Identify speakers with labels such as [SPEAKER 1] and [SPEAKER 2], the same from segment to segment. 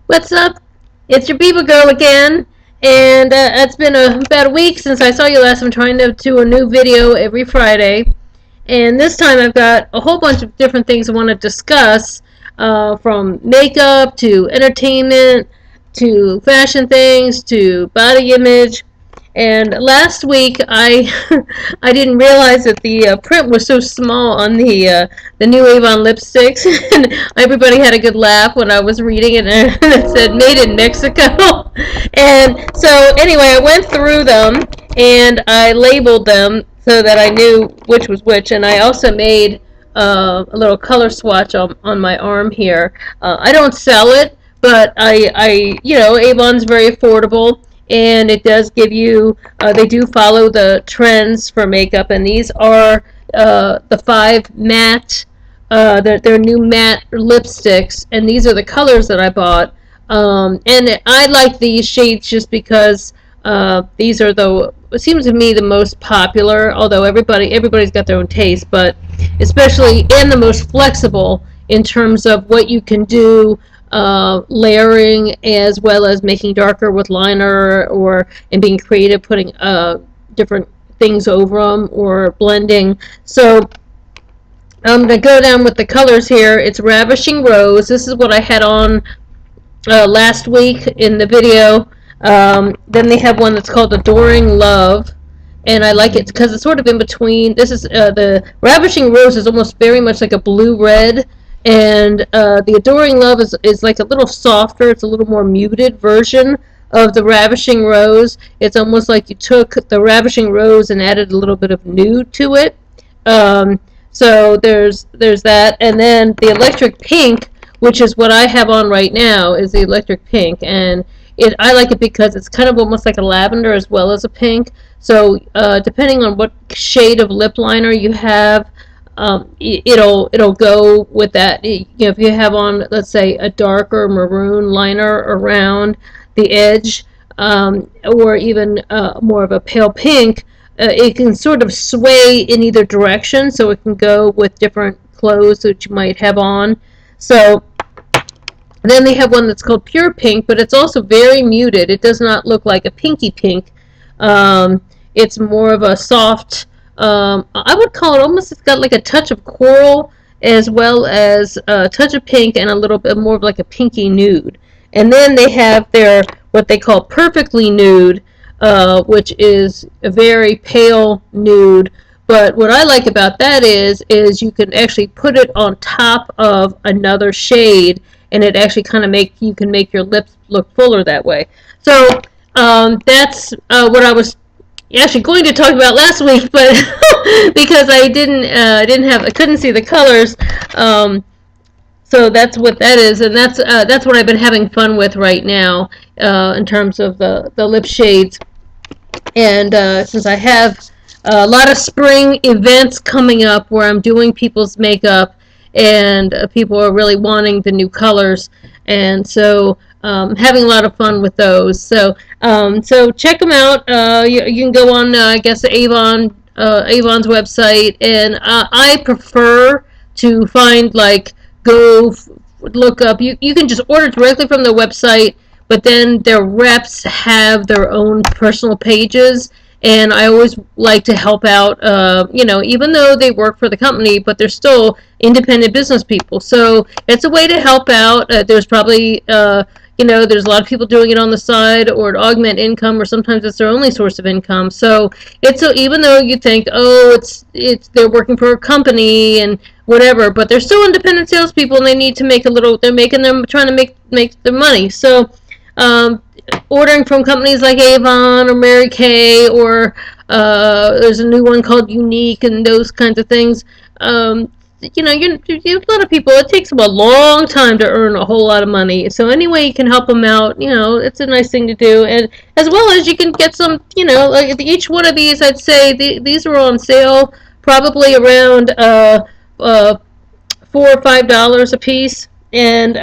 [SPEAKER 1] What's up? It's your BibaGirrrl again, and it's been about a week since I saw you last. I'm trying to do a new video every Friday, and this time I've got a whole bunch of different things I want to discuss, from makeup to entertainment to fashion things to body image. And last week I I didn't realize that the print was so small on the new Avon lipsticks, and everybody had a good laugh when I was reading it, and it said "Made in Mexico." And so anyway, I went through them and I labeled them so that I knew which was which, and I also made a little color swatch on my arm here. I don't sell it, but Avon's very affordable, and it does give you, they do follow the trends for makeup, and these are the 5 matte, they're new matte lipsticks, and these are the colors that I bought. And I like these shades just because these are it seems to me the most popular, although everybody's got their own taste, but especially, and the most flexible in terms of what you can do, layering as well as making darker with liner, and being creative, putting different things over them or blending. So I'm going to go down with the colors here. It's Ravishing Rose. This is what I had on last week in the video. Then they have one that's called Adoring Love, and I like it because it's sort of in between. This is the Ravishing Rose is almost very much like a blue-red, and the Adoring Love is like a little softer. It's a little more muted version of the Ravishing Rose. It's almost like you took the Ravishing Rose and added a little bit of nude to it. So there's that, and then the Electric Pink, which is what I have on right now, is the Electric Pink, and I like it because it's kind of almost like a lavender as well as a pink. So depending on what shade of lip liner you have, it'll go with that. If you have on, let's say, a darker maroon liner around the edge, or even more of a pale pink, it can sort of sway in either direction, so it can go with different clothes that you might have on. So then they have one that's called Pure Pink, but it's also very muted. It does not look like a pinky pink. It's more of a soft, I would call it almost, it's got like a touch of coral as well as a touch of pink and a little bit more of like a pinky nude. And then they have their, what they call Perfectly Nude, which is a very pale nude. But what I like about that is you can actually put it on top of another shade, and it actually kind of you can make your lips look fuller that way. So that's what I was actually going to talk about last week, but because I I couldn't see the colors. So that's what that is, and that's what I've been having fun with right now, in terms of the lip shades. And since I have a lot of spring events coming up where I'm doing people's makeup, and people are really wanting the new colors, and so having a lot of fun with those. So check them out. You can go on, I guess, Avon's website, and I prefer to find, like, look up. You can just order directly from the website, but then their reps have their own personal pages, and I always like to help out, even though they work for the company, but they're still independent business people. So it's a way to help out. There's probably, there's a lot of people doing it on the side, or to augment income, or sometimes it's their only source of income. So even though you think, oh, they're working for a company and whatever, but they're still independent salespeople, and they need to make trying to make their money. So ordering from companies like Avon or Mary Kay, or there's a new one called Unique, and those kinds of things. A lot of people, it takes them a long time to earn a whole lot of money. So any way you can help them out, it's a nice thing to do. And as well as you can get some, like each one of these, I'd say these are on sale, probably around $4 or $5 a piece. And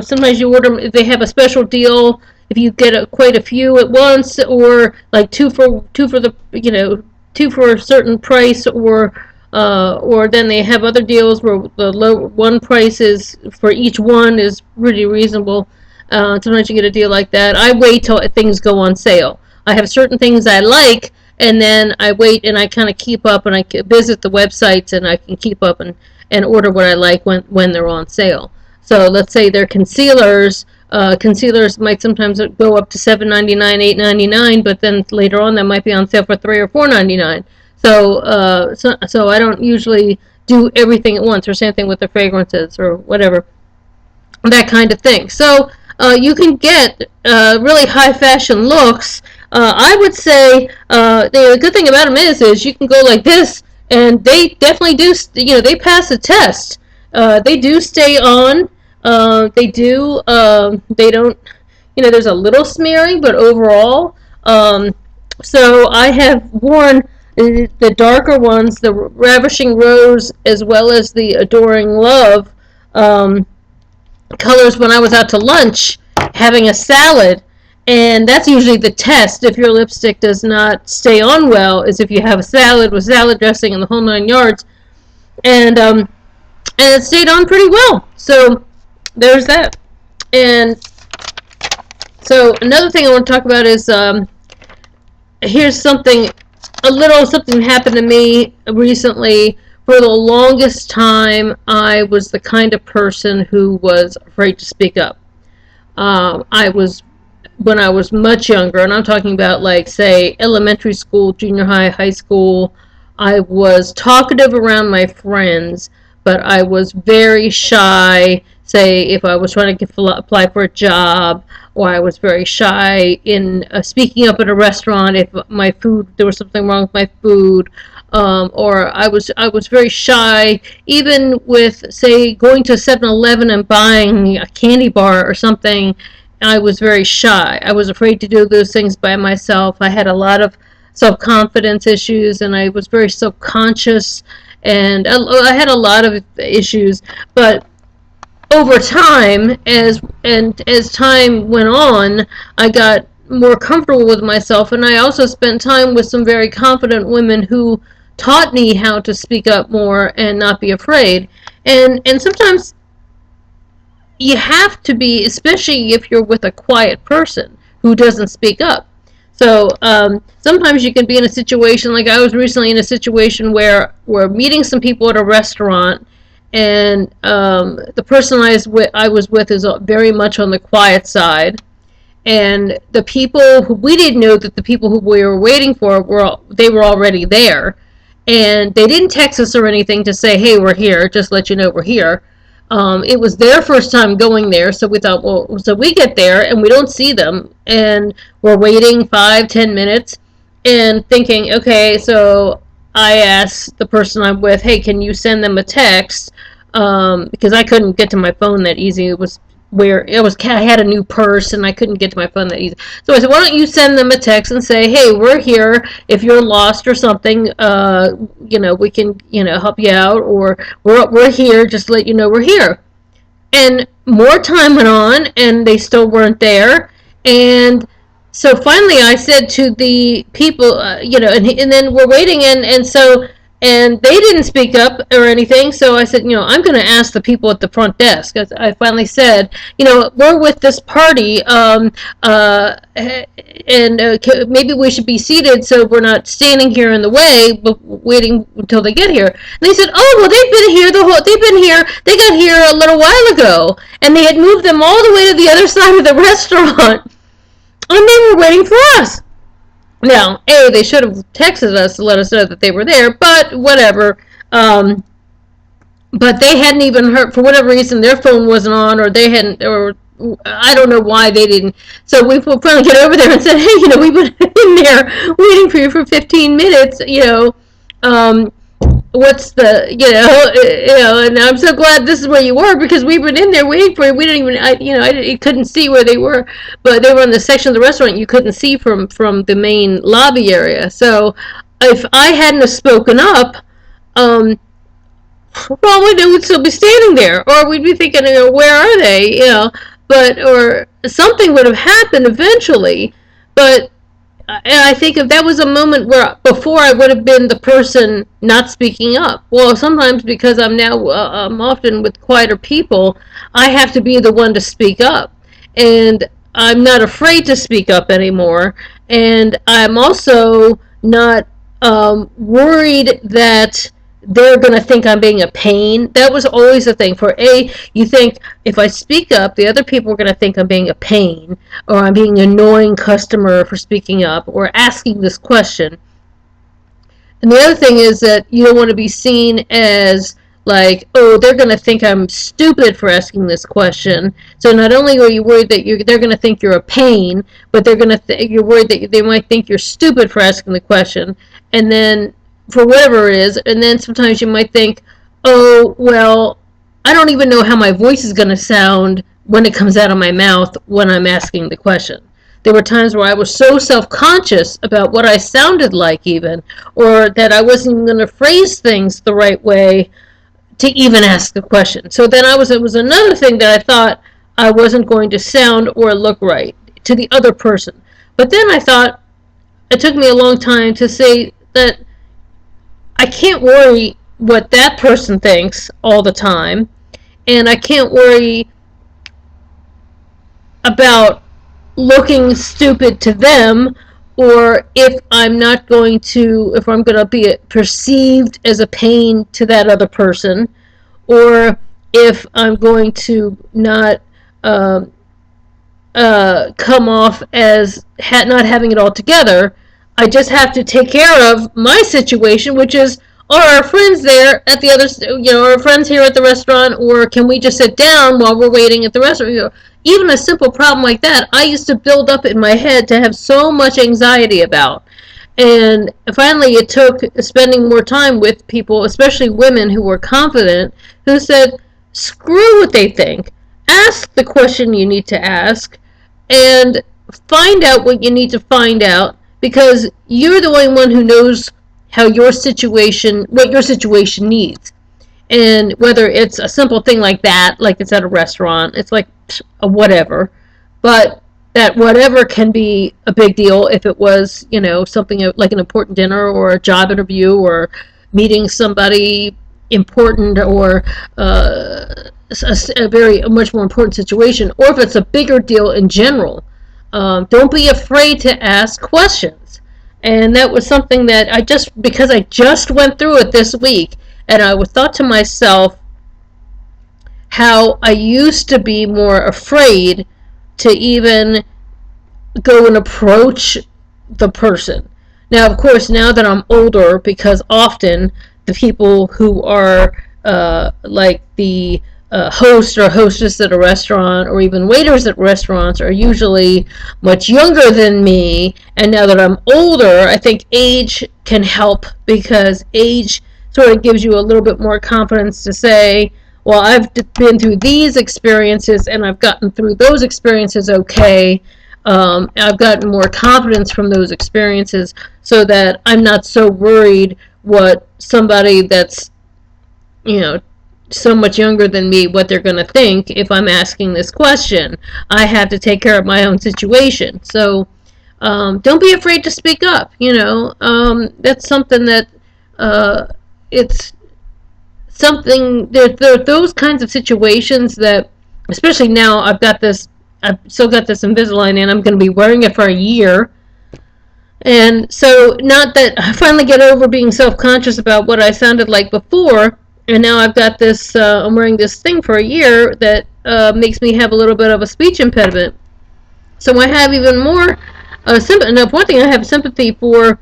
[SPEAKER 1] sometimes you order them if they have a special deal. If you get quite a few at once, or like two for a certain price, or then they have other deals where the low one price is for each one is pretty reasonable. Sometimes you get a deal like that. I wait till things go on sale. I have certain things I like, and then I wait and I kind of keep up, and I visit the websites, and I can keep up and order what I like when they're on sale. So let's say they're concealers. Concealers might sometimes go up to $7.99, $8.99, but then later on that might be on sale for $3 or $4.99. So I don't usually do everything at once, or same thing with the fragrances or whatever, that kind of thing. So you can get really high fashion looks. I would say the good thing about them is you can go like this, and they definitely do. They pass the test. They do stay on. They do. They don't. There's a little smearing, but overall. So I have worn the darker ones, the Ravishing Rose, as well as the Adoring Love colors when I was out to lunch having a salad. And that's usually the test if your lipstick does not stay on well, is if you have a salad with salad dressing and the whole 9 yards. And it stayed on pretty well. So there's that. And so another thing I want to talk about is here's something happened to me recently. For the longest time, I was the kind of person who was afraid to speak up. When I was much younger, and I'm talking about, like, say, elementary school, junior high, high school, I was talkative around my friends, but I was very shy, say, if I was trying to apply for a job, or I was very shy in speaking up at a restaurant if there was something wrong with my food, or I was very shy, even with, say, going to 7-Eleven and buying a candy bar or something. I was very shy. I was afraid to do those things by myself. I had a lot of self-confidence issues, and I was very self-conscious, and I had a lot of issues. But over time, as time went on, I got more comfortable with myself, and I also spent time with some very confident women who taught me how to speak up more and not be afraid. And sometimes you have to be, especially if you're with a quiet person who doesn't speak up. So sometimes you can be in a situation, like I was recently in a situation where we're meeting some people at a restaurant, and the person I was with is very much on the quiet side, and the people who we didn't know that the people who we were waiting for were already there, and they didn't text us or anything to say, hey, we're here, just let you know we're here. It was their first time going there, so we thought, well, so we get there and we don't see them, and we're waiting 5-10 minutes and thinking, okay, so I asked the person I'm with, hey, can you send them a text? Because I couldn't get to my phone that easy. I had a new purse and I couldn't get to my phone that easy. So I said, why don't you send them a text and say, hey, we're here. If you're lost or something, we can, help you out, or we're here, just to let you know we're here. And more time went on and they still weren't there. And so finally I said to the people, and then we're waiting, and they didn't speak up or anything, so I said, I'm going to ask the people at the front desk. I finally said, we're with this party, and maybe we should be seated so we're not standing here in the way, but waiting until they get here. And they said, oh, well, they got here a little while ago, and they had moved them all the way to the other side of the restaurant, and they were waiting for us. Now, they should have texted us to let us know that they were there, but whatever. But they hadn't even heard, for whatever reason, their phone wasn't on, or they hadn't, or I don't know why they didn't. So we finally get over there and said, hey, we've been in there waiting for you for 15 minutes, what's the, and I'm so glad this is where you were, because we've been in there waiting for you. We didn't even, I couldn't see where they were, but they were in the section of the restaurant you couldn't see from the main lobby area. So if I hadn't have spoken up, probably they would still be standing there, or we'd be thinking, where are they, or something would have happened eventually. But and I think if that was a moment where before I would have been the person not speaking up. Well, sometimes because I'm now I'm often with quieter people, I have to be the one to speak up. and I'm not afraid to speak up anymore, and I'm also not worried that they're going to think I'm being a pain. That was always a thing. You think if I speak up, the other people are going to think I'm being a pain, or I'm being an annoying customer for speaking up, or asking this question. And the other thing is that you don't want to be seen as like, oh, they're going to think I'm stupid for asking this question. So not only are you worried that they're going to think you're a pain, but you're worried that they might think you're stupid for asking the question. And then for whatever it is, and then sometimes you might think, oh, well, I don't even know how my voice is going to sound when it comes out of my mouth when I'm asking the question. There were times where I was so self-conscious about what I sounded like even, or that I wasn't even going to phrase things the right way to even ask the question. So then it was another thing that I thought I wasn't going to sound or look right to the other person. But then I thought, it took me a long time to say that I can't worry what that person thinks all the time, and I can't worry about looking stupid to them, or if I'm going to be perceived as a pain to that other person, or if I'm going to not come off as not having it all together. I just have to take care of my situation, which is, are our friends there at the other, our friends here at the restaurant, or can we just sit down while we're waiting at the restaurant? Even a simple problem like that, I used to build up in my head to have so much anxiety about. And finally, it took spending more time with people, especially women who were confident, who said, screw what they think. Ask the question you need to ask, and find out what you need to find out, because you're the only one who knows what your situation needs. And whether it's a simple thing like that, like it's at a restaurant, it's like a whatever, but that whatever can be a big deal if it was, something like an important dinner or a job interview or meeting somebody important, or a much more important situation, or if it's a bigger deal in general. Don't be afraid to ask questions. And that was something that because I just went through it this week, and I thought to myself how I used to be more afraid to even go and approach the person. Now, of course, now that I'm older, because often the people who are like the host or hostess at a restaurant, or even waiters at restaurants, are usually much younger than me. And now that I'm older, I think age can help, because age sort of gives you a little bit more confidence to say, well, I've been through these experiences and I've gotten through those experiences okay. I've gotten more confidence from those experiences, so that I'm not so worried what somebody that's so much younger than me, what they're going to think if I'm asking this question. I have to take care of my own situation. So don't be afraid to speak up. That's something that it's something. There are those kinds of situations that, especially now, I've still got this Invisalign, and I'm going to be wearing it for a year. And so, not that I finally get over being self-conscious about what I sounded like before, and now I've got this, I'm wearing this thing for a year that makes me have a little bit of a speech impediment. So I have even more sympathy. Now, for one thing, I have sympathy for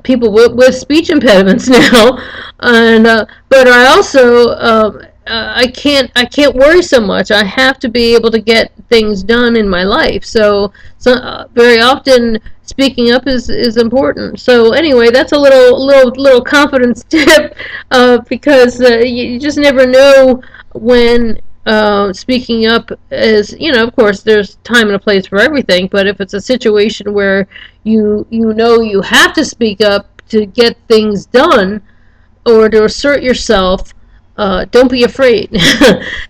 [SPEAKER 1] people with speech impediments now, and but I also I can't worry so much. I have to be able to get things done in my life. So very often speaking up is important. So anyway, that's a little confidence tip, because you just never know when speaking up is, of course there's time and a place for everything, but if it's a situation where you have to speak up to get things done or to assert yourself, don't be afraid.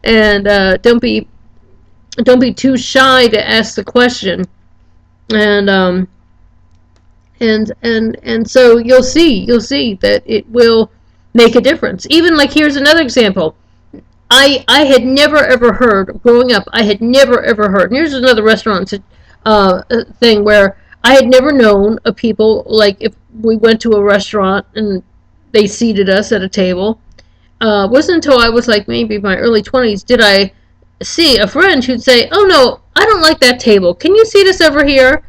[SPEAKER 1] And don't be too shy to ask the question. And so you'll see that it will make a difference. Even, like, here's another example. I had never ever heard, growing up, I had never ever heard, and here's another restaurant thing where I had never known of people, like if we went to a restaurant and they seated us at a table, wasn't until I was like maybe my early 20s did I see a friend who'd say, oh no, I don't like that table. Can you seat us over here?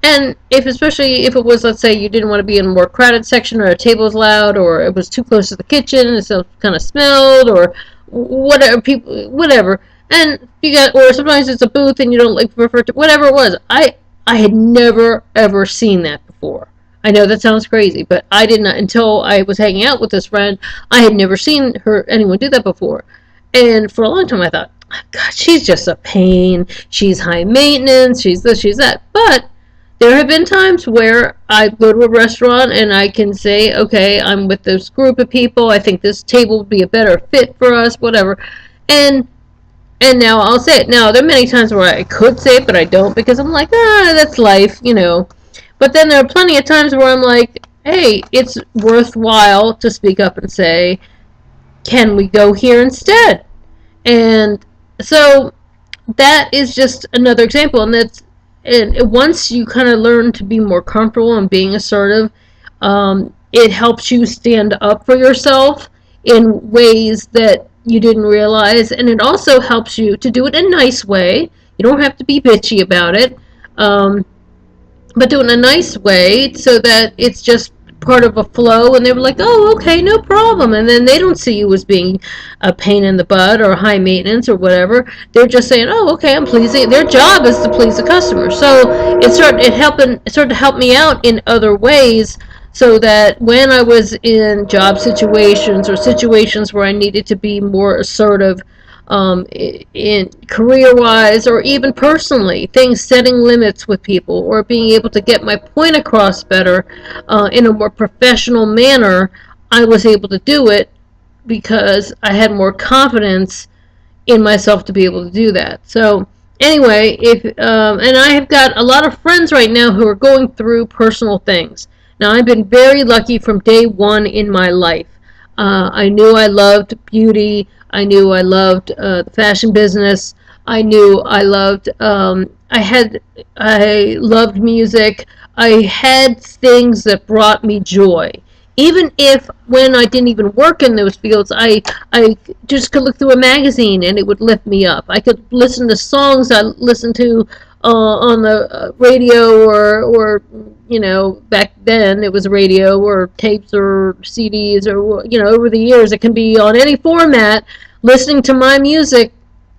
[SPEAKER 1] And especially if it was, let's say, you didn't want to be in a more crowded section, or a table was loud, or it was too close to the kitchen, so it kind of smelled, or whatever. And you got, or sometimes it's a booth and you don't like prefer to, whatever it was. I had never ever seen that before. I know that sounds crazy, but I did not, until I was hanging out with this friend. I had never seen anyone do that before. And for a long time I thought, oh, God, she's just a pain. She's high maintenance. She's this, she's that. But there have been times where I go to a restaurant and I can say, okay, I'm with this group of people. I think this table would be a better fit for us, whatever. And now I'll say it. Now, there are many times where I could say it, but I don't, because I'm like, that's life, But then there are plenty of times where I'm like, hey, it's worthwhile to speak up and say, can we go here instead? And so that is just another example. And once you kind of learn to be more comfortable in being assertive, it helps you stand up for yourself in ways that you didn't realize, and it also helps you to do it in a nice way. You don't have to be bitchy about it, but do it in a nice way so that it's just part of a flow, and they were like, oh, okay, no problem, and then they don't see you as being a pain in the butt or high maintenance or whatever. They're just saying, oh, okay, I'm pleasing. Their job is to please the customer. So it started to help me out in other ways, so that when I was in job situations or situations where I needed to be more assertive, in career-wise or even personally, things, setting limits with people or being able to get my point across better in a more professional manner, I was able to do it because I had more confidence in myself to be able to do that. So anyway, and I have got a lot of friends right now who are going through personal things. Now, I've been very lucky from day one in my life. I knew I loved beauty. I knew I loved the fashion business. I knew I loved, I loved music. I had things that brought me joy. Even if when I didn't even work in those fields, I just could look through a magazine and it would lift me up. I could listen to songs I listened to on the radio, or back then it was radio or tapes or CDs, or over the years it can be on any format. Listening to my music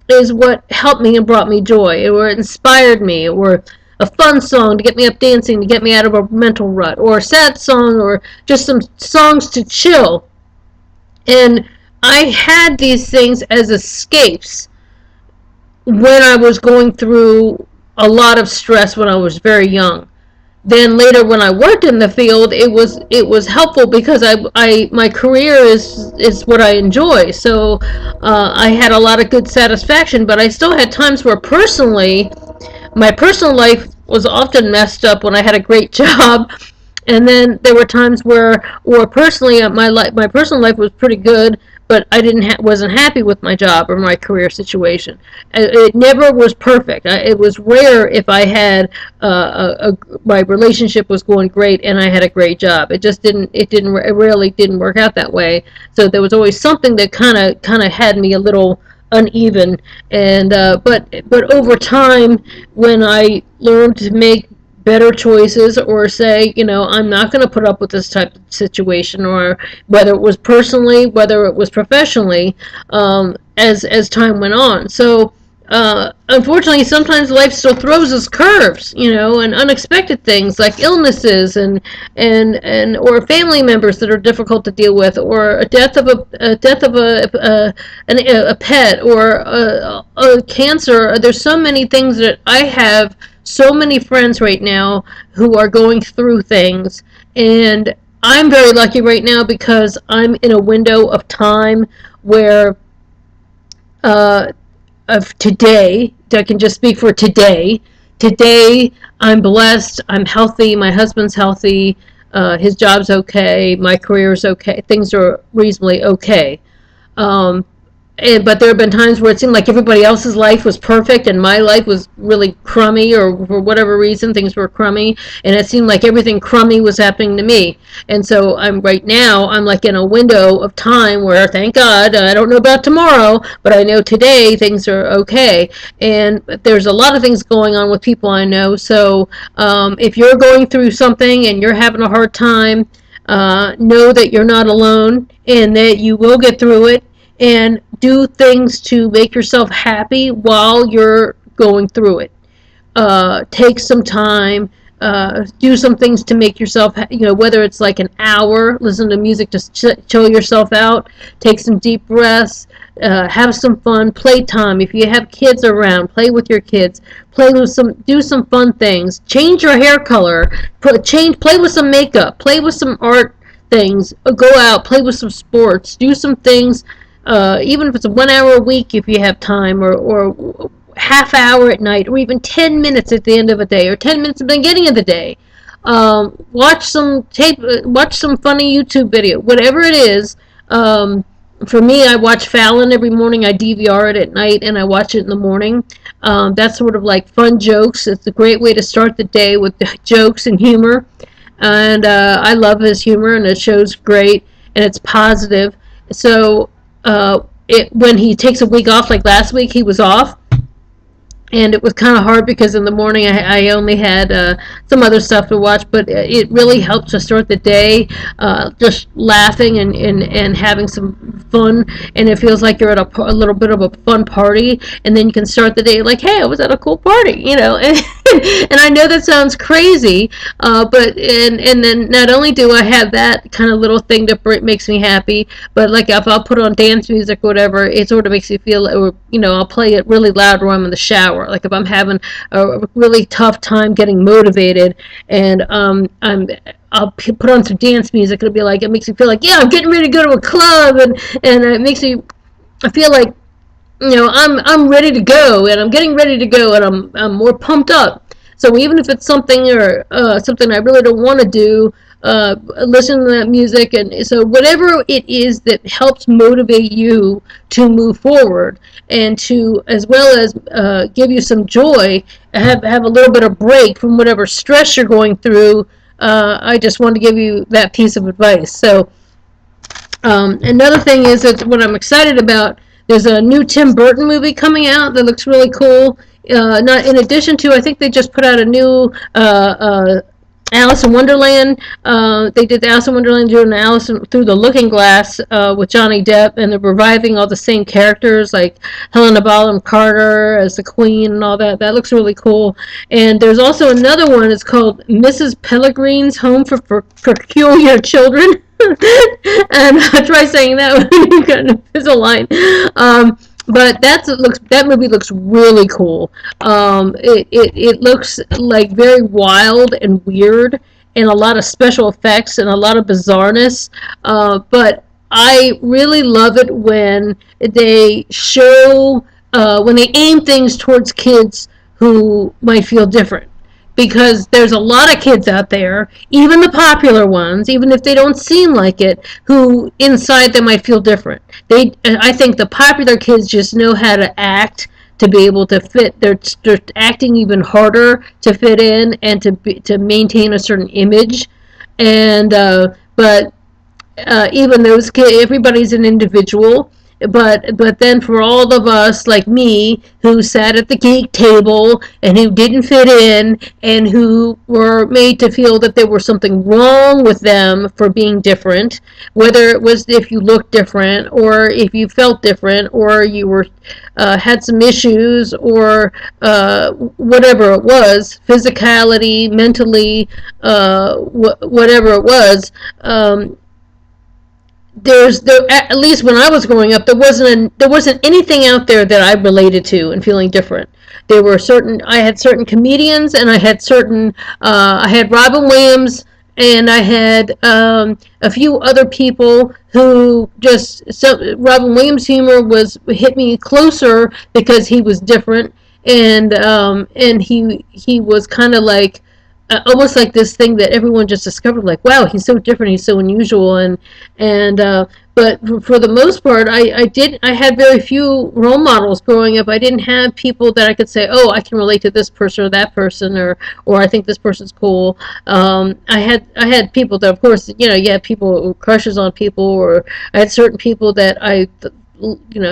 [SPEAKER 1] is what helped me and brought me joy, or it inspired me, or a fun song to get me up dancing, to get me out of a mental rut, or a sad song, or just some songs to chill. And I had these things as escapes when I was going through a lot of stress when I was very young. Then later, when I worked in the field, it was helpful because my career is what I enjoy. So I had a lot of good satisfaction, but I still had times where personally, my personal life was often messed up when I had a great job, and then there were times where, or personally, my personal life was pretty good, but I wasn't happy with my job or my career situation. It never was perfect. It was rare if I had my relationship was going great and I had a great job. It really didn't work out that way. So there was always something that kind of had me a little uneven. And but over time, when I learned to make better choices, or say, I'm not going to put up with this type of situation, or whether it was personally, whether it was professionally, as time went on. So unfortunately, sometimes life still throws us curves, and unexpected things like illnesses and or family members that are difficult to deal with, or a death of a pet, or a cancer. There's so many things that I have. So many friends right now who are going through things, and I'm very lucky right now because I'm in a window of time where of today, I can just speak for today. Today, I'm blessed, I'm healthy, my husband's healthy, his job's okay, my career's okay, things are reasonably okay. but there have been times where it seemed like everybody else's life was perfect and my life was really crummy, or for whatever reason things were crummy, and it seemed like everything crummy was happening to me. And so I'm like in a window of time where, thank God, I don't know about tomorrow, but I know today things are okay. And there's a lot of things going on with people I know. So if you're going through something and you're having a hard time, know that you're not alone and that you will get through it, and do things to make yourself happy while you're going through it. Take some time, do some things to make yourself, whether it's like an hour, listen to music to chill yourself out, take some deep breaths, have some fun, playtime. If you have kids around, play with your kids, do some fun things, change your hair color, play with some makeup, play with some art things, go out, play with some sports, do some things. Even if it's 1 hour a week if you have time, or half hour at night, or even 10 minutes at the end of a day, or 10 minutes at the beginning of the day. Watch some funny YouTube video, whatever it is. For me, I watch Fallon every morning. I DVR it at night and I watch it in the morning. That's sort of like fun jokes. It's a great way to start the day with jokes and humor. And I love his humor, and the show's great and it's positive. So when he takes a week off, like last week he was off, and it was kind of hard because in the morning I only had some other stuff to watch, but it really helped to start the day just laughing and having some fun, and it feels like you're at a little bit of a fun party, and then you can start the day like, hey, I was at a cool party, and I know that sounds crazy, but then not only do I have that kind of little thing that makes me happy, but like if I'll put on dance music or whatever, it sort of makes me feel, or I'll play it really loud while I'm in the shower. Like if I'm having a really tough time getting motivated, and I'll put on some dance music, it'll be like, it makes me feel like, yeah, I'm getting ready to go to a club, and it makes me, I feel like, I'm ready to go, and I'm getting ready to go, and I'm more pumped up. So even if it's something something I really don't want to do, listen to that music, and so whatever it is that helps motivate you to move forward, and to, as well as give you some joy, have a little bit of break from whatever stress you're going through. I just want to give you that piece of advice. So another thing is that what I'm excited about, there's a new Tim Burton movie coming out that looks really cool. Not in addition to, I think they just put out a new Alice in Wonderland. They did the Alice in Wonderland, doing Alice Through the Looking Glass with Johnny Depp, and they're reviving all the same characters like Helena Bonham Carter as the Queen and all that. That looks really cool. And there's also another one. It's called Mrs. Pellegrin's Home for Peculiar Children. And I'll try saying that when you got a fizzle line. But that movie looks really cool. It looks like very wild and weird, and a lot of special effects and a lot of bizarreness. But I really love it when they show, when they aim things towards kids who might feel different. Because there's a lot of kids out there, even the popular ones, even if they don't seem like it, who inside they might feel different. I think the popular kids just know how to act to be able to fit. They're acting even harder to fit in and to maintain a certain image. And but even those kids, everybody's an individual. But then for all of us like me who sat at the geek table and who didn't fit in and who were made to feel that there was something wrong with them for being different, whether it was if you looked different or if you felt different or you were had some issues or whatever it was, physicality, mentally, whatever it was. At least when I was growing up, there wasn't anything out there that I related to and feeling different. I had certain comedians, and I had Robin Williams, and I had a few other people who Robin Williams' humor hit me closer because he was different, and he was kind of like almost like this thing that everyone just discovered, like, wow, he's so different, he's so unusual. And but for the most part, I had very few role models growing up. I didn't have people that I could say, oh, I can relate to this person or that person, or I think this person's cool. I had people that, of course, you had people crushes on people, or I had certain people that I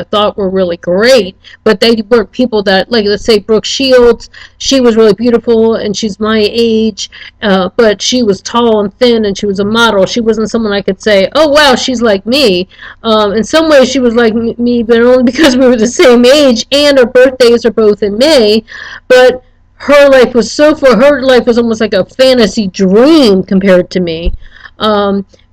[SPEAKER 1] thought were really great, but they weren't people that, like, let's say Brooke Shields. She was really beautiful and she's my age, but she was tall and thin and she was a model. She wasn't someone I could say, oh wow, she's like me. In some ways she was like me, but only because we were the same age and our birthdays are both in May. But her life was almost like a fantasy dream compared to me.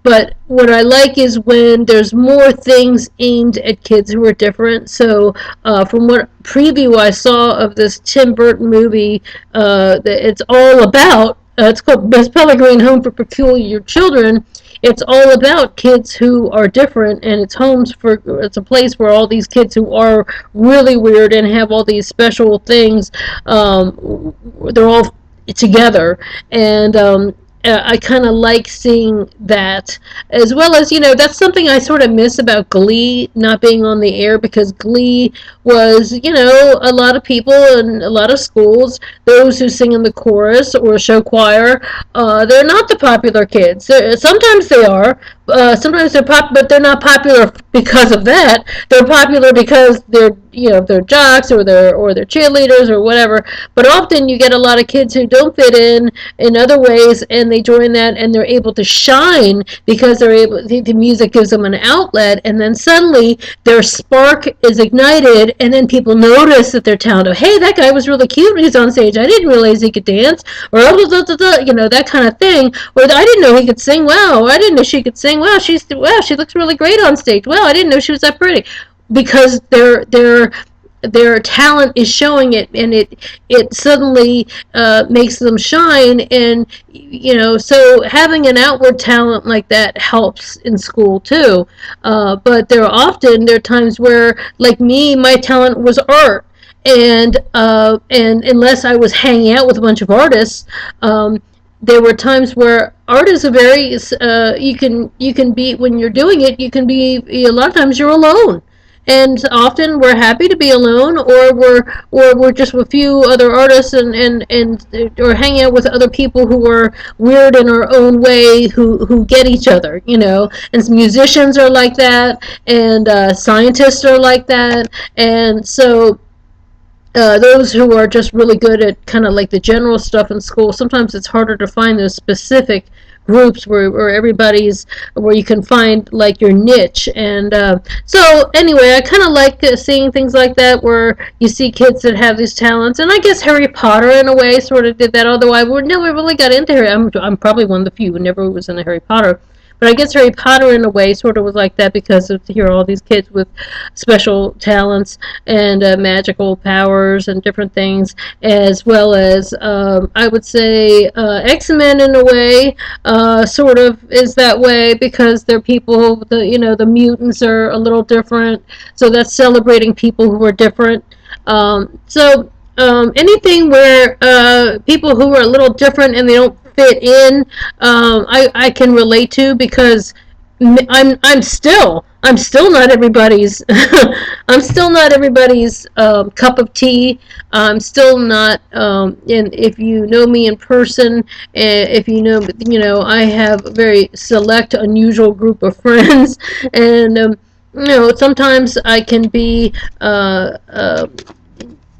[SPEAKER 1] But what I like is when there's more things aimed at kids who are different. So from what preview I saw of this Tim Burton movie, that it's all about, it's called Best Pellegrin Home for Peculiar Children. It's all about kids who are different, and it's a place where all these kids who are really weird and have all these special things, they're all together. And I kind of like seeing that, as well as, that's something I sort of miss about Glee not being on the air, because Glee was, a lot of people in a lot of schools, those who sing in the chorus or show choir, they're not the popular kids. Sometimes they are, sometimes they're but they're not popular because of that. They're popular because they're jocks, or they're cheerleaders or whatever. But often you get a lot of kids who don't fit in other ways, and they join that and they're able to shine because the music gives them an outlet, and then suddenly their spark is ignited, and then people notice that they're talented. Hey, that guy was really cute when he was on stage. I didn't realize he could dance, or that kind of thing. Or I didn't know he could sing. Wow, I didn't know she could sing. Wow, she looks really great on stage. Wow, I didn't know she was that pretty. Because their talent is showing it, and it suddenly makes them shine. And so having an outward talent like that helps in school too. But there are times where, like me, my talent was art. And unless I was hanging out with a bunch of artists, there were times where art is a very you can be, when you're doing it, you can be, a lot of times you're alone. And often we're happy to be alone, or we're just with a few other artists, and or hanging out with other people who are weird in our own way, who get each other, And musicians are like that, and scientists are like that, and so those who are just really good at kind of like the general stuff in school, sometimes it's harder to find those specific groups where where you can find like your niche. And so anyway, I kind of like seeing things like that, where you see kids that have these talents. And I guess Harry Potter in a way sort of did that, although I never really got into Harry. I'm probably one of the few who never was into Harry Potter. But I guess Harry Potter, in a way, sort of was like that, because of all these kids with special talents and magical powers and different things, as well as I would say X-Men, in a way, sort of is that way, because they're people. The mutants are a little different, so that's celebrating people who are different. Anything where people who are a little different and they don't fit in, I can relate to, because I'm still not everybody's I'm still not everybody's cup of tea. I'm still not, and if you know me in person, if I have a very select, unusual group of friends, and sometimes I can be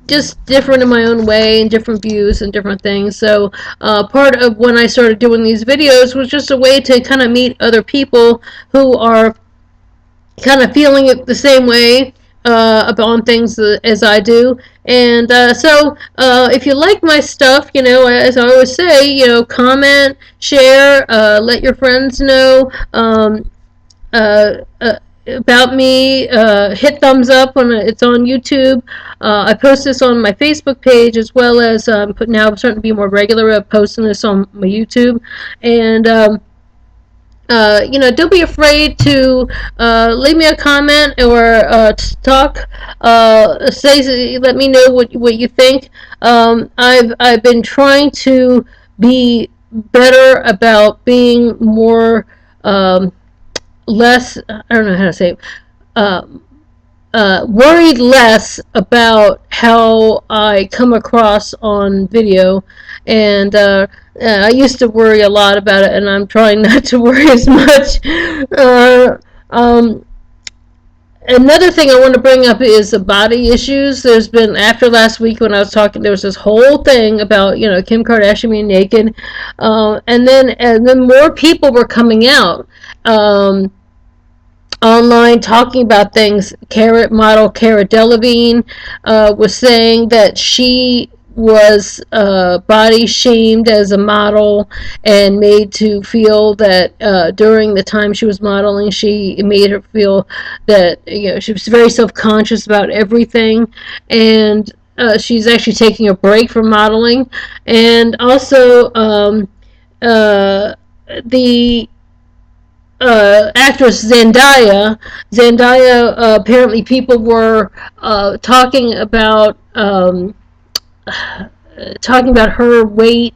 [SPEAKER 1] just different in my own way, and different views and different things. So part of when I started doing these videos was just a way to kind of meet other people who are kind of feeling it the same way on things as I do. And so if you like my stuff, as I always say, comment, share, let your friends know about me, hit thumbs up when it's on YouTube. I post this on my Facebook page, as well as now I'm starting to be more regular at posting this on my YouTube. And don't be afraid to leave me a comment, or talk. Let me know what you think. I've been trying to be better about being more, less, I don't know how to say it, worried less about how I come across on video. And I used to worry a lot about it, and I'm trying not to worry as much. Um, Another thing I want to bring up is the body issues. There's been, after last week when I was talking, there was this whole thing about, Kim Kardashian being naked, and then more people were coming out online talking about things. Model Cara Delevingne was saying that she was body shamed as a model and made to feel that during the time she was modeling, it made her feel that she was very self-conscious about everything, and she's actually taking a break from modeling. And also the actress Zendaya. Apparently people were talking about her weight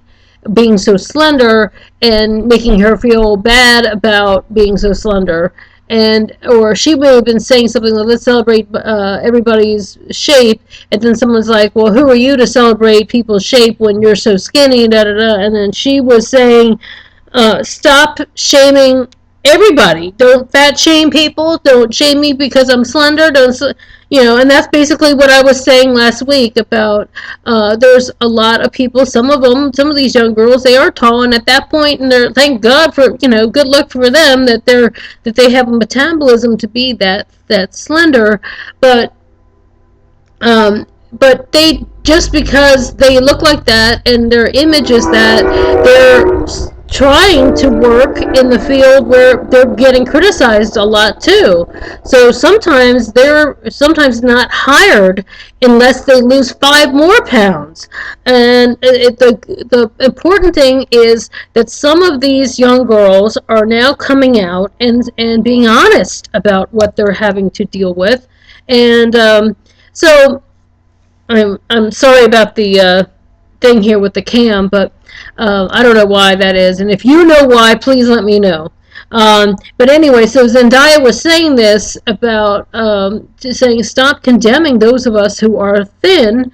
[SPEAKER 1] being so slender and making her feel bad about being so slender. Or she may have been saying something like, let's celebrate everybody's shape, and then someone's like, well, who are you to celebrate people's shape when you're so skinny, da da da. And then she was saying, stop shaming everybody. Don't fat shame people. Don't shame me because I'm slender. And that's basically what I was saying last week about there's a lot of people, some of these young girls, they are tall, and at that point, and they're, thank God for, good luck for them that they have a metabolism to be that slender, but they, just because they look like that and their image is that, they're trying to work in the field where they're getting criticized a lot too. So sometimes they're not hired unless they lose 5 more pounds. And the important thing is that some of these young girls are now coming out and being honest about what they're having to deal with. And so I'm sorry about the thing here with the cam, but I don't know why that is, and if you know why, please let me know. But anyway, so Zendaya was saying this about saying, stop condemning those of us who are thin.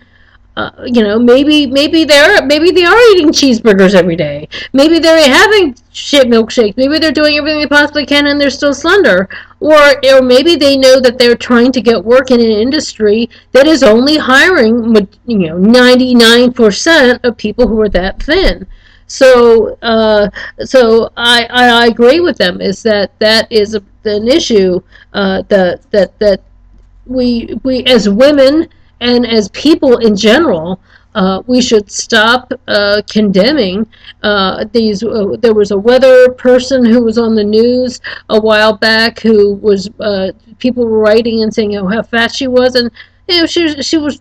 [SPEAKER 1] Maybe they are eating cheeseburgers every day. Maybe they're having shit milkshakes. Maybe they're doing everything they possibly can and they're still slender. Or maybe they know that they're trying to get work in an industry that is only hiring 99% of people who are that thin. So I agree with them. Is that is an issue that we as women and as people in general, we should stop condemning these. There was a weather person who was on the news a while back who was people were writing and saying how fat she was, and she looked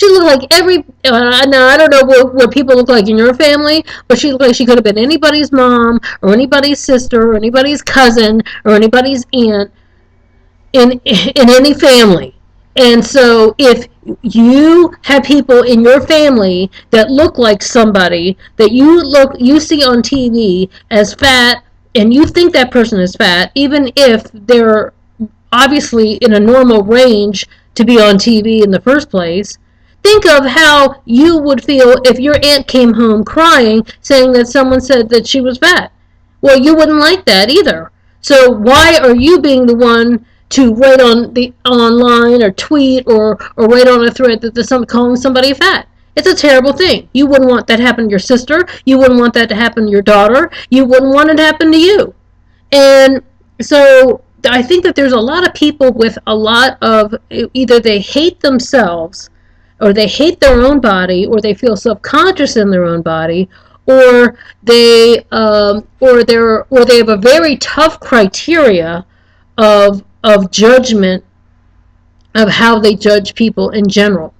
[SPEAKER 1] like every. Now I don't know what people look like in your family, but she looked like she could have been anybody's mom or anybody's sister or anybody's cousin or anybody's aunt in any family. And so if you have people in your family that look like somebody that you see on TV as fat, and you think that person is fat, even if they're obviously in a normal range to be on TV in the first place, think of how you would feel if your aunt came home crying saying that someone said that she was fat. Well, you wouldn't like that either. So why are you being the one to write online or tweet or write on a thread that calling somebody fat? It's a terrible thing. You wouldn't want that to happen to your sister. You wouldn't want that to happen to your daughter. You wouldn't want it to happen to you. And so I think that there's a lot of people with a lot of, either they hate themselves or they hate their own body, or they feel self-conscious in their own body, or they have a very tough criteria of judgment of how they judge people in general.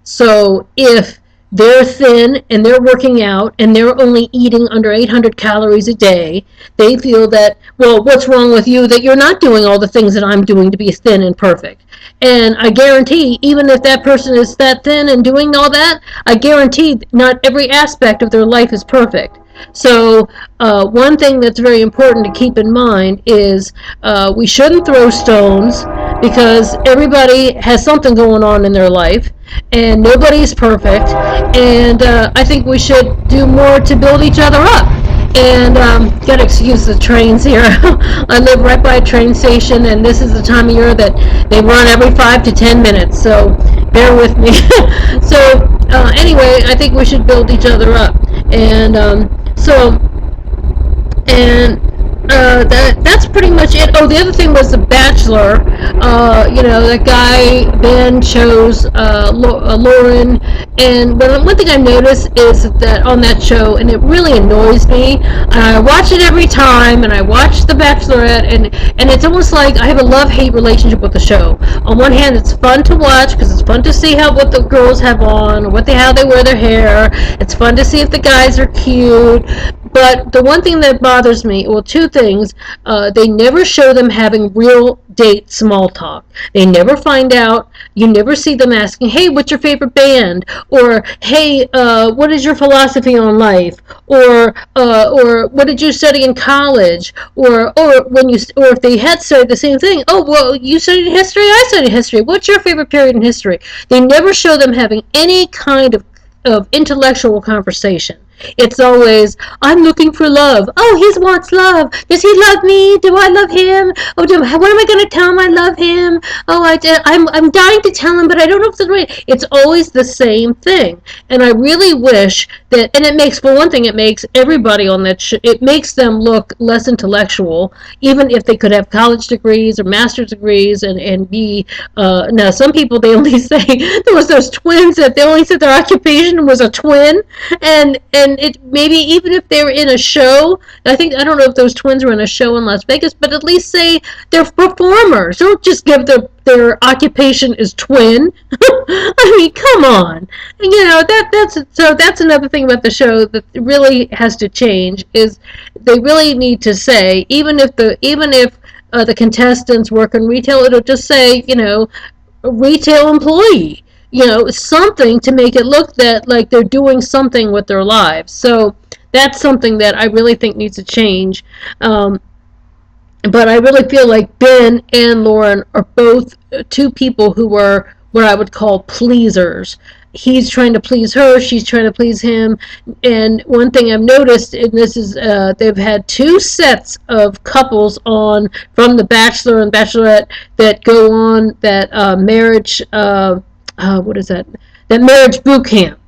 [SPEAKER 1] So if they're thin and they're working out and they're only eating under 800 calories a day, they feel that, well, what's wrong with you that you're not doing all the things that I'm doing to be thin and perfect? And I guarantee, even if that person is that thin and doing all that, I guarantee not every aspect of their life is perfect. So one thing that's very important to keep in mind is we shouldn't throw stones, because everybody has something going on in their life and nobody's perfect, and I think we should do more to build each other up. And gotta excuse the trains here. I live right by a train station, and this is the time of year that they run every 5 to 10 minutes, so bear with me. So anyway, I think we should build each other up. And that's pretty much it. Oh, the other thing was The Bachelor. That guy, Ben, chose Lauren. And one thing I noticed is that on that show, and it really annoys me, I watch it every time, and I watch The Bachelorette, and it's almost like I have a love-hate relationship with the show. On one hand, it's fun to watch, because it's fun to see what the girls have on, or how they wear their hair. It's fun to see if the guys are cute. But the one thing that bothers me, well, two things, they never show them having real date small talk. They never find out. You never see them asking, hey, what's your favorite band? Or, hey, what is your philosophy on life? Or what did you study in college? Or if they had studied the same thing, oh, well, you studied history, I studied history. What's your favorite period in history? They never show them having any kind of intellectual conversation. It's always, I'm looking for love. Oh, he wants love. Does he love me? Do I love him? Oh, what am I going to tell him I love him? Oh, I'm dying to tell him, but I don't know if it's right. It's always the same thing. And I really wish that, and it makes, for one thing, it makes everybody on that show, it makes them look less intellectual, even if they could have college degrees or master's degrees and be, now some people, they only say, there was those twins that they only said their occupation was a twin, and it maybe even if they were in a show, I don't know if those twins were in a show in Las Vegas, but at least say they're performers. Don't just give their occupation is twin. I mean, come on. That's another thing about the show that really has to change, is they really need to say, even if the contestants work in retail, it'll just say, a retail employee. Something to make it look that like they're doing something with their lives. So that's something that I really think needs to change. But I really feel like Ben and Lauren are both two people who are what I would call pleasers. He's trying to please her, she's trying to please him. And one thing I've noticed, and this is, they've had 2 sets of couples on from The Bachelor and Bachelorette that go on that marriage, what is that marriage boot camp,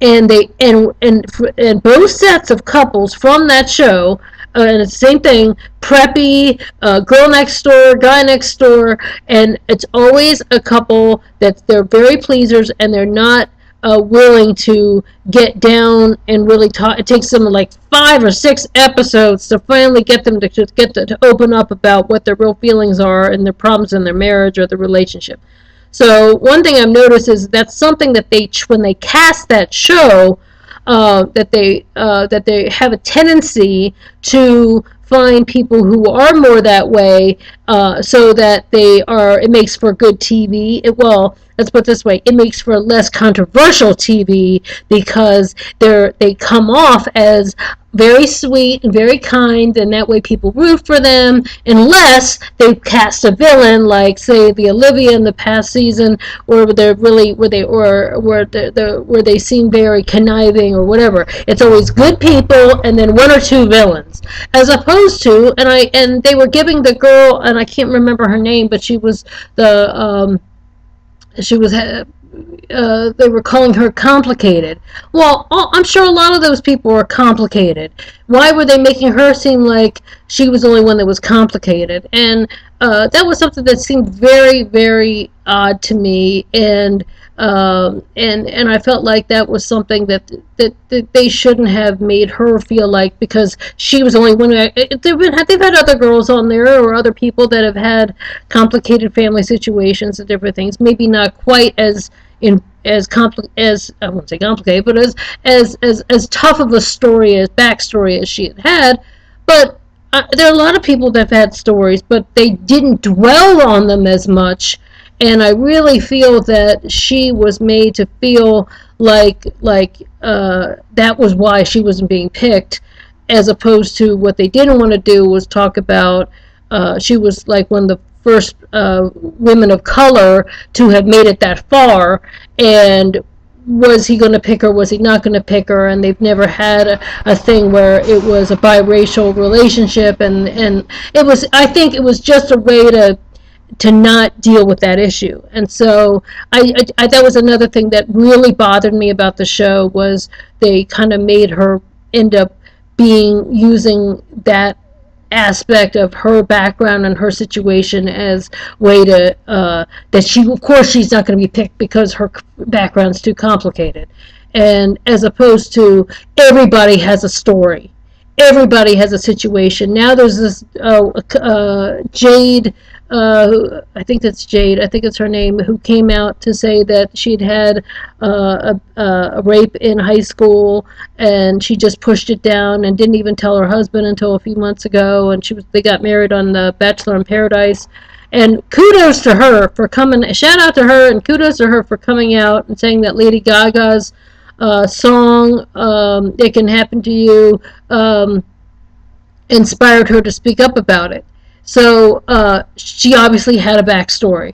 [SPEAKER 1] and they and both sets of couples from that show, and it's the same thing, preppy, girl next door, guy next door, and it's always a couple that they're very pleasers, and they're not willing to get down and really talk. It takes them like 5 or 6 episodes to finally get them to open up about what their real feelings are and their problems in their marriage or their relationship. So one thing I've noticed is that's something that when they cast that show, that they have a tendency to find people who are more that way, so that it makes for good TV. Let's put it this way, it makes for less controversial TV, because they come off as very sweet and very kind, and that way people root for them, unless they cast a villain like, say, the Olivia in the past season, where they seem very conniving or whatever. It's always good people and then 1 or 2 villains, as opposed to, and they were giving the girl, and I can't remember her name, but they were calling her complicated. Well, I'm sure a lot of those people are complicated. Why were they making her seem like she was the only one that was complicated? And that was something that seemed very, very odd to me, and I felt like that was something that they shouldn't have made her feel like, because she was the only one. They've had other girls on there, or other people that have had complicated family situations and different things. Maybe not quite as I won't say complicated, but as tough of a story as backstory as she had. But there are a lot of people that have had stories, but they didn't dwell on them as much. And I really feel that she was made to feel like that was why she wasn't being picked, as opposed to what they didn't want to do was talk about. She was like one of the first women of color to have made it that far, and was he going to pick her, was he not going to pick her, and they've never had a thing where it was a biracial relationship, and it was, I think it was just a way to not deal with that issue. And so I that was another thing that really bothered me about the show, was they kind of made her end up using that aspect of her background and her situation as way to that she, of course she's not going to be picked because her background's too complicated, and as opposed to everybody has a story, everybody has a situation. Now there's this Jade, I think that's Jade, I think it's her name, who came out to say that she'd had a rape in high school, and she just pushed it down and didn't even tell her husband until a few months ago, and they got married on the Bachelor in Paradise. And kudos to her for coming, shout out to her, and kudos to her for coming out and saying that Lady Gaga's song, It Can Happen to You, inspired her to speak up about it. So she obviously had a backstory.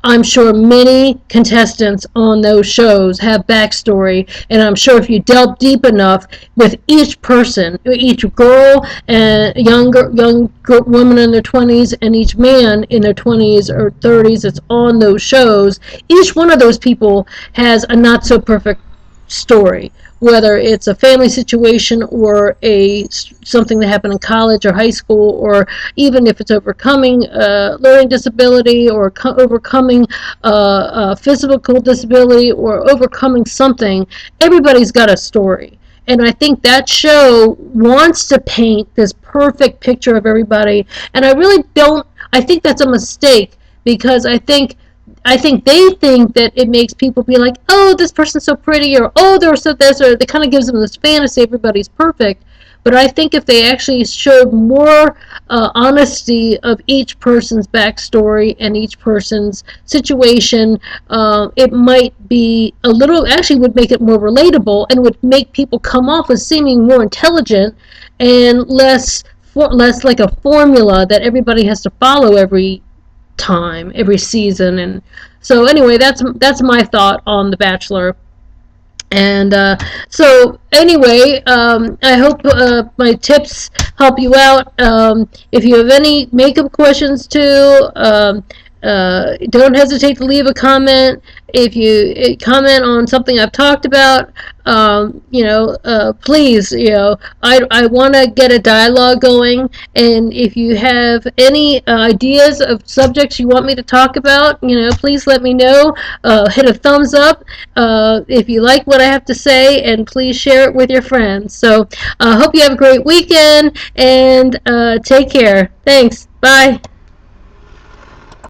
[SPEAKER 1] I'm sure many contestants on those shows have backstory, and I'm sure if you delve deep enough with each person, each girl and young woman in their 20s, and each man in their 20s or 30s that's on those shows, each one of those people has a not so perfect story, whether it's a family situation or something that happened in college or high school, or even if it's overcoming learning disability, or overcoming physical disability, or overcoming something. Everybody's got a story. And I think that show wants to paint this perfect picture of everybody, and I really don't. I think that's a mistake, because I think they think that it makes people be like, oh, this person's so pretty, or oh, they're so this, or it kind of gives them this fantasy everybody's perfect. But I think if they actually showed more honesty of each person's backstory and each person's situation, it might be a little, actually would make it more relatable, and would make people come off as seeming more intelligent and less like a formula that everybody has to follow every time, every season. And so anyway, that's my thought on The Bachelor. And so anyway, I hope my tips help you out. If you have any makeup questions too, don't hesitate to leave a comment. If you comment on something I've talked about, please, I want to get a dialogue going. And if you have any ideas of subjects you want me to talk about, please let me know. Hit a thumbs up if you like what I have to say, and please share it with your friends. So I hope you have a great weekend, and take care. Thanks. Bye.